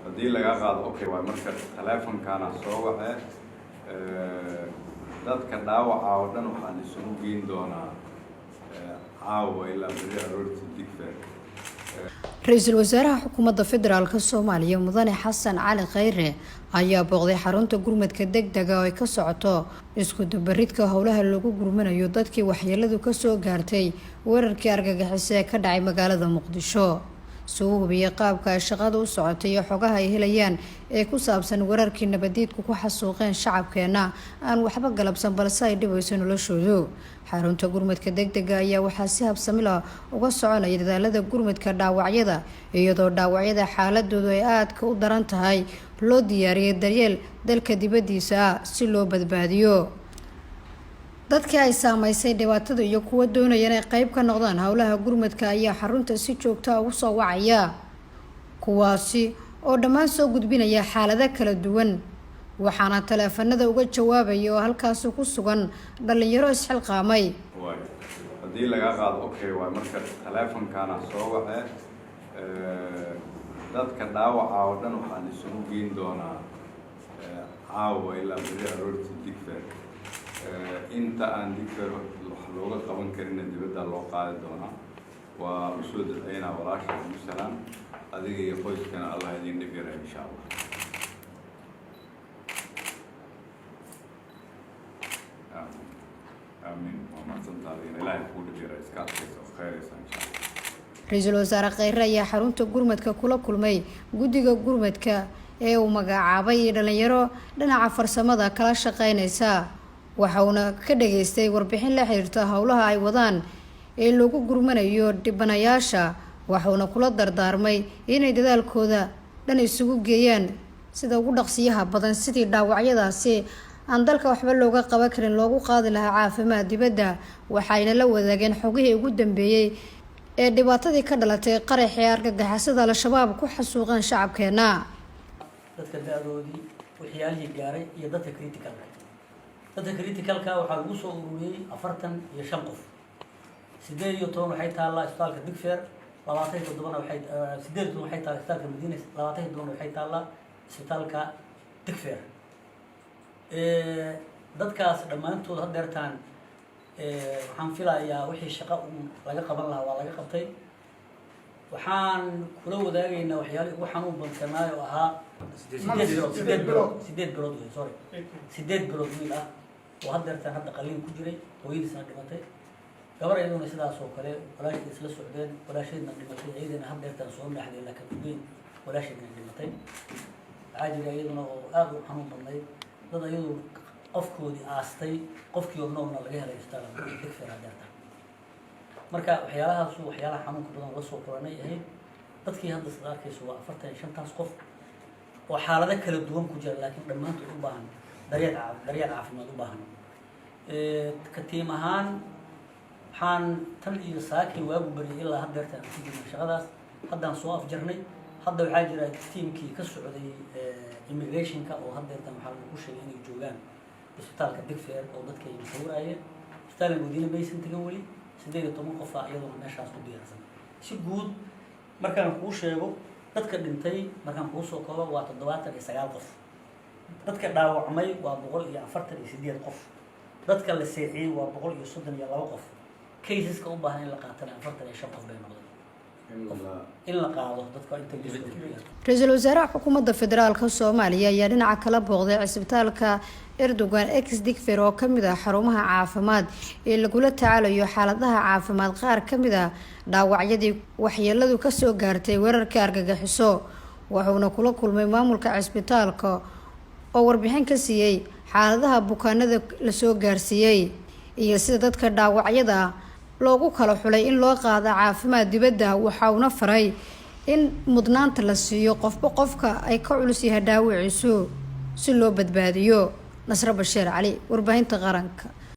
haddii laga qaado okay waa marka teleefonkana soo waxee dadka dhaawaca oo dhan waxaan isugu geyn doonaa caawa ilaa beri aroortii Digfaar. Ra'iisul Wasaaraha Xukuumadda Federaalka Soomaaliya Mudane Xasan Cali Khayre ayaa booqday xarunta gurmadka degdega oo ay ka socoto isku dabaridka howlaha lagu gurmanayo dadkii waxyeeladu ka soo gaartay weerarkii argagixisay ee ka dhacay magaalada Muqdisho. suubiya qaabka ay shaqada u socotay iyo xogaha ay helayaan ee ku saabsan weerarkii nabadiidku ku xasuuqeen shacabkeena aan waxba galabsan balse ay dhibayso noloshoodu. xarunta gurmadka degdega ayaa waxaa si habsami leh uga soconaya dadaalada gurmadka dhaawacyada iyadoo dhaawacyada xaaladoodu ay aadka u daran tahay loo diyaariyay daryeel dalka dibadiisa si loo badbaadiyo. dadkii ay saameysay dhibaatada iyo kuwa doonaya inay qayb ka noqdaan howlaha gurmadka ayaa xarunta si joogto ah ugu soo wacaya kuwaasi oo dhammaan soo gudbinaya xaalado kala duwan waxaana taleefanada uga jawaabaya oo halkaas ku sugan dhalinyaro isxilqaamay. haddii laga qaado okay waa marka taleefonkana soo waxee dadka dhaawaca oo dhan waxaan isugu geyn doonaa caawa ilaa beri aroortii Digfaar. inta aan Digfaar wax looga qaban karin dibadda loo qaadi doonaa waa u soo dadceynaa walaasha Musalan adiga iyo qoyskana Allah idin dhigara insha Allah. آمين وما تنتظرين لا يكون جرا إسكات خير إن شاء الله. Ra'iisul Wasaare Khayre ayaa xarunta gurmadka kula kulmay guddiga gurmadka ee uu magacaabay dhalinyaro dhinaca farsamada kala shaqeynaysa waxauna ka dhageystay warbixin la xiriirta howlaha ay wadaan ee lagu gurmanayo dhibanayaasha waxauna kula dardaarmay inay dadaalkooda dhan isugu geeyaan sida ugu dhaqsiyaha badan sidii dhaawacyadaasi aan dalka waxba looga qaban karin loogu qaadi lahaa caafimaad dibadda waxayna la wadaageen xogihii ugu dambeeyay ee dhibaatadii ka dhalatay qaraxii argagixisada al-shabaab ku xasuuqeen shacabkeena. dadka daadoodii waxyaalihii gaaray iyo dadka criticalka waxaa lagu soo ururiyay 45 qof 18 waxay taallaa isbitaalka Digfaar 27 waxay 8 waxay taallaa isbitaalka Madiina 27 waxay taallaa isbitaalka Digfaar. dadkaas dhammaantood hadeertaan waxaan filayaa wixii shaqo laga qaban lahaa waa laga qabtay. waxaan kula wadaagaynaa waxyaalihii ugu xanuun badnaa oo ahaa 8 bilood wiil ah oo hadeertaan hadda qalliin ku jiray hooyadiisna dhimatay gabar iyaduna sidaas oo kale walaasheed isla socdeen walaasheedna dhimatay iyadana hadeertaan soo naaxday laakiin weyn walaasheedna dhimatay waxaa jira iyaduna oo aad u xanuun badnay dad ayadu qofkoodii aastay qofkii oo noolna laga helay isbitaalka Digfaar hadeertaan. marka waxyaalahaas waxyaalaha xanuunka badan la soo koranay ahayd dadkii hadda sida arkayso waa 45 qof oo xaalado kala duwan ku jira laakiin dhammaantood u baahan daryeel caafimaad u baahan. ka tiim ahaan waxaan tan iyo saakii waagu bariyay ilaa hadeertaan ku jirnay shaqadaas haddaan soo afjarnay hadda waxaa jira tiimkii ka socday immigrationka oo hadeertaan waxaa lagu sheegay inay joogaan isbitaalka Digfaar oo dadka ay sawirayeen isbitaalka Madiina baysan tagan wali 18 qof iyadoo meeshaas ku diyaarsan. si guud markaan kuu sheego dadka dhintay markaan kuu soo koobo waa 79 qof dadka dhaawacmay waa 148 qof dadka la seexiyay waa 132 qof caseska u baahan in la qaatana 45 qof bay noqdeen in la qaado dadka inta Ra'iisul Wasaaraha Xukuumadda Federaalka Soomaaliya ayaa dhinaca kala booqday isbitaalka Erdogan X Digfaar oo kamid ah xarumaha caafimaad ee lagula tacaalayo xaaladaha caafimaad qaar kamid ah dhaawacyadii waxyeeladu ka soo gaartay weerarkii argagixiso wuxuuna kula kulmay maamulka isbitaalka oo warbixin ka siiyay xaaladaha bukaanada la soo gaarsiiyay iyo sida dadka dhaawacyada loogu kala xulay in loo qaado caafimaad dibadda waxauna faray in mudnaanta la siiyo qofka ay ka culus yahay dhaawaciisu si loo badbaadiyo. Nasra Bashiir Cali, warbaahinta qaranka.